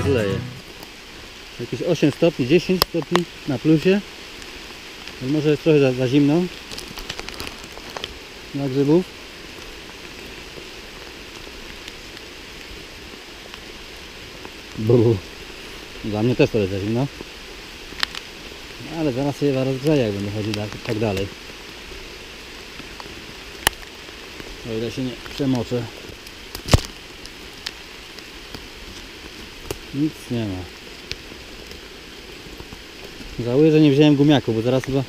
zleje. Jakieś 8 stopni, 10 stopni na plusie. Może jest trochę za zimno dla grzybów. Dla mnie też to jest za zimno. Ale zaraz się rozgrzeje, jak będę chodził tak dalej. O ile się nie przemoczę. Nic nie ma. Żałuję, że nie wziąłem gumiaku, bo zaraz chyba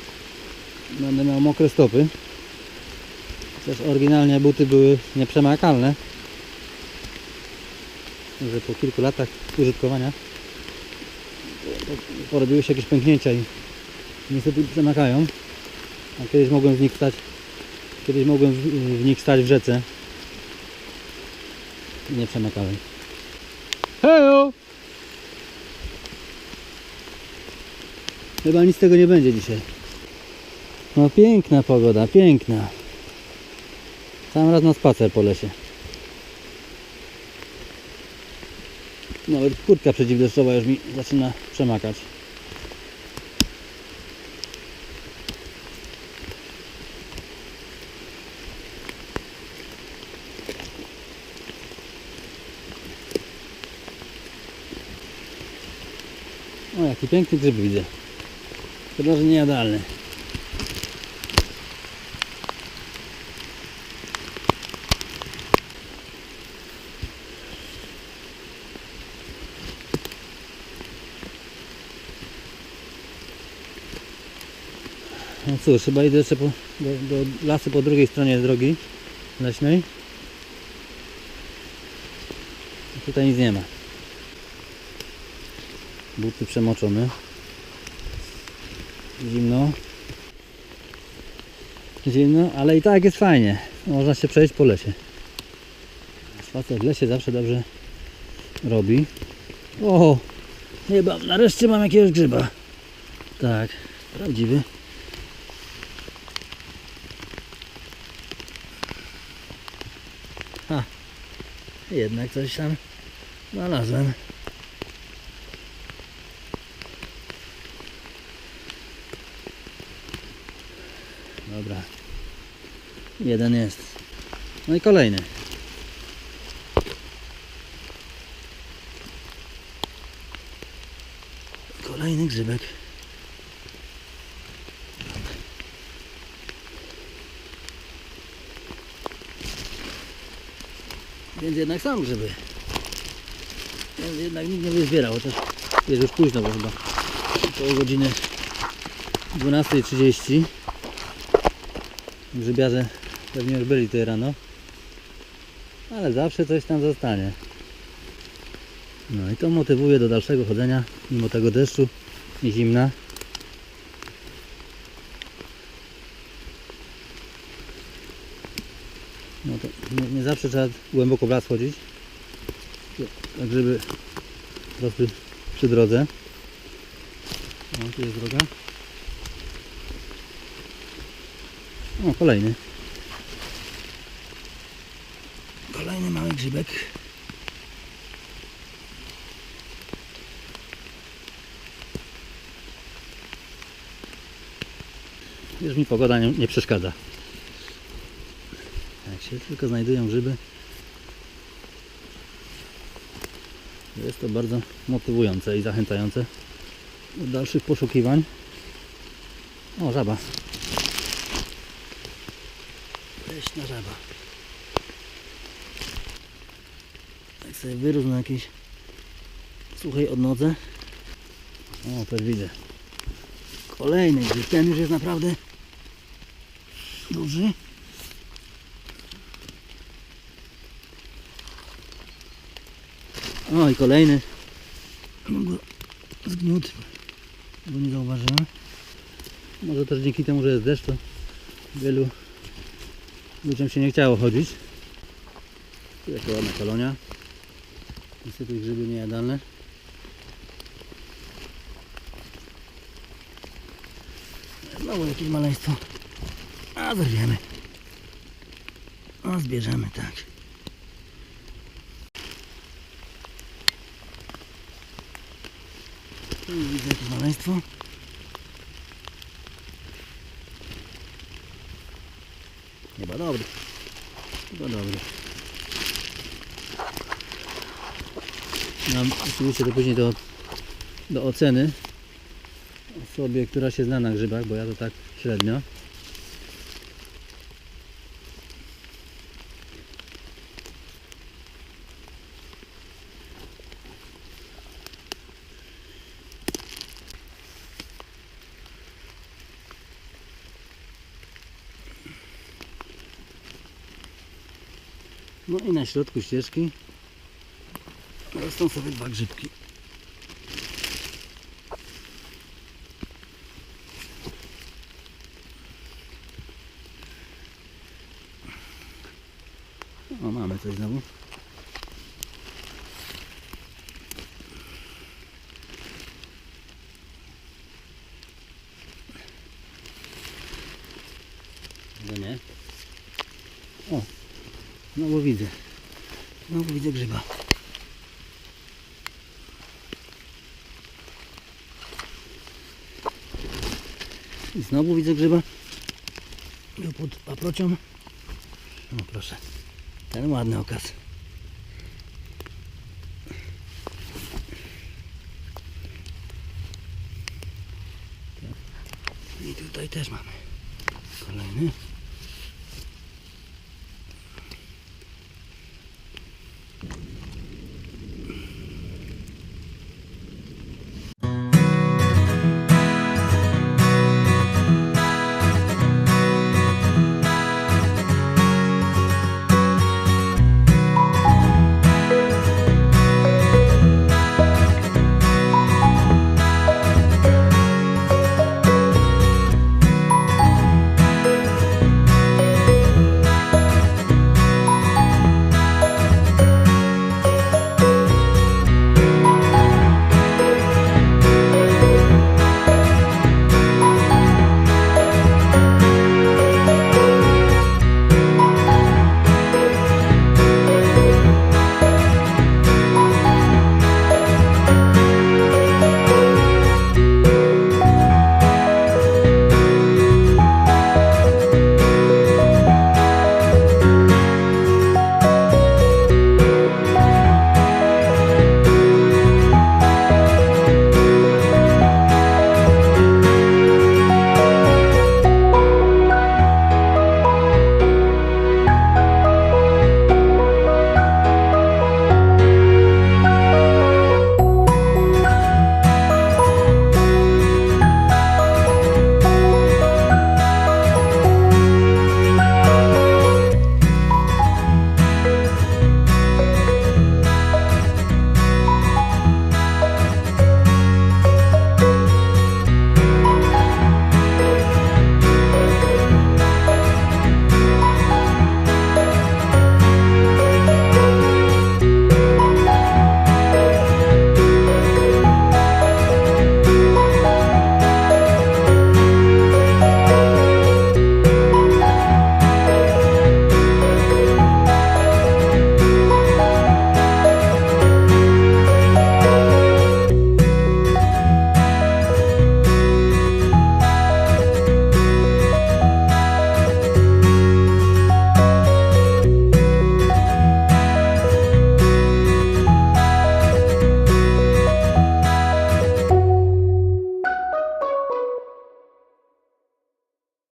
będę miał mokre stopy. Chociaż oryginalnie buty były nieprzemakalne. Że po kilku latach użytkowania porobiły się jakieś pęknięcia i niestety przemakają. A kiedyś mogłem w nich stać w rzece i nie przemakałem. Hejo! Chyba nic z tego nie będzie dzisiaj. No piękna pogoda, piękna. Sam raz na spacer po lesie. Nawet kurtka przeciwdeszczowa już mi zaczyna przemakać. O, jaki piękny grzyb widzę. Chyba, że niejadalny. No cóż, chyba idę jeszcze do lasu po drugiej stronie drogi leśnej. Tutaj nic nie ma. Buty przemoczone. Zimno. Zimno, ale i tak jest fajnie. Można się przejść po lesie. Spacer w lesie zawsze dobrze robi. O! Chyba nareszcie mam jakiegoś grzyba. Tak, prawdziwy. Ha! Jednak coś tam znalazłem. Dobra. Jeden jest. No i kolejny. Kolejny grzybek. Więc jednak są grzyby. Więc jednak nikt nie wyzbierał, chociaż jest już późno, bo chyba około godziny 12:30. Grzybiarze pewnie już byli tutaj rano, ale zawsze coś tam zostanie. No i to motywuje do dalszego chodzenia mimo tego deszczu i zimna. No to nie zawsze trzeba głęboko w las chodzić, tak żeby rosły przy drodze. No, tu jest droga. O, kolejny. Kolejny mały grzybek. Już mi pogoda nie przeszkadza. Jak się tylko znajdują grzyby, jest to bardzo motywujące i zachęcające do dalszych poszukiwań. O, żaba. Leśna żaba. Tak sobie wyrósł na jakiejś suchej odnodze. O, też widzę. Kolejny grzyb. Ten już jest naprawdę duży. O, i kolejny. Zgniótł, bo nie zauważyłem. Może też dzięki temu, że jest deszcz, to wielu ludziom się nie chciało chodzić. Tu jaka ładna kolonia. Niestety grzyby niejadalne. Znowu jakieś maleństwo. A zerwiemy. A zbierzemy, tak. Tu widzę jakieś maleństwo. Chyba dobry. Chyba dobry. Mam oczywiście to później do oceny osobie, która się zna na grzybach, bo ja to tak średnio. No i na środku ścieżki rosną sobie dwa grzybki. O, mamy coś znowu. No nie. O, znowu widzę. Znowu widzę grzyba. I znowu widzę grzyba. Był pod paprocią. No proszę. Ten ładny okaz. I tutaj też mamy kolejny.